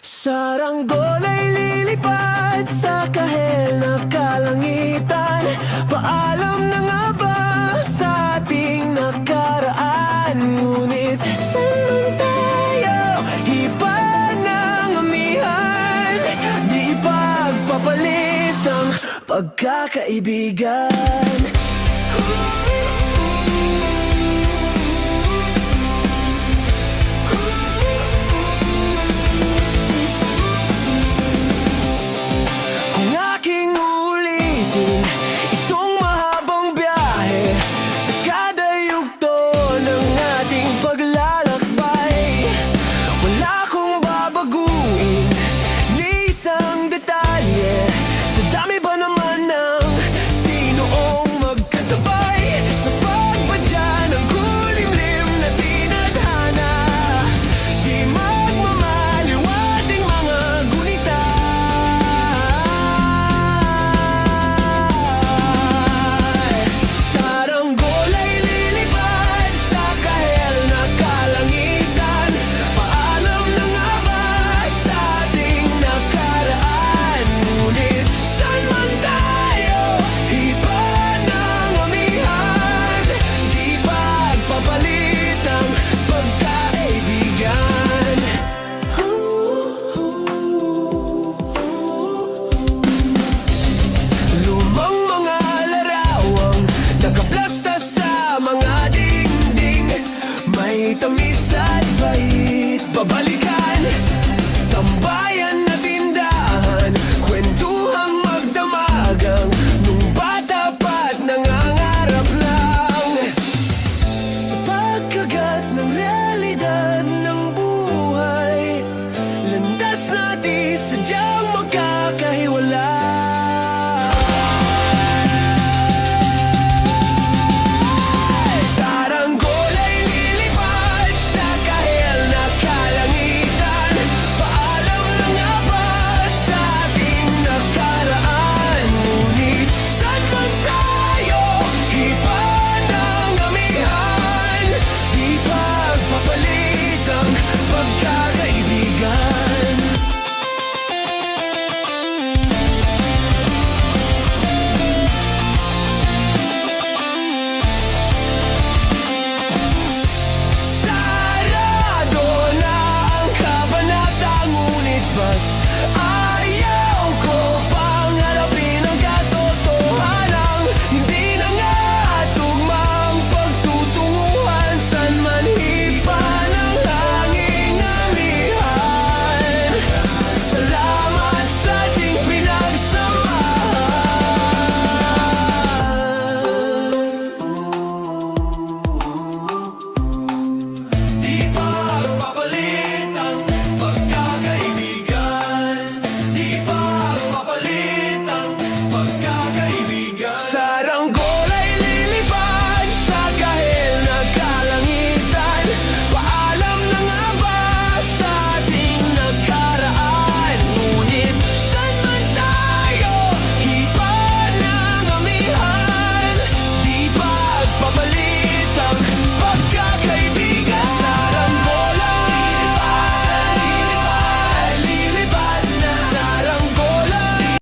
Saranggol ay lilipad sa kahel na kalangitan. Paalam na nga ba sa ating nakaraan? Ngunit saan man tayo, iba ng amihan. Di pagpapalit ang pagkakaibigan. Kung aking ulitin itong mahabang biyahe sa kada yugto ng ating paglalakbay, wala akong babaguhin ni isang detalye. Sa dami ba naman ng sinoong magkasabay sa pagbadya ng kulimlim na tinadhana, di magmamaliw ating mga gunita. Saranggol ay lilipad sa kahel na kalangitan. Paalam na nga ba sa ating nakaraan? Ngunit saan man tayo, iba ng amihan. Di pagpapalit ang pagkaibigan. Lumang mga larawang nakaplasta sa mga dingding, may tamis at bait babalikan. Tambayan na tindahan, kwentuhang magdamagang nung bata pa't nangangarap lang. Sa pagkagat ng realidad ng buhay, landas natin sadyang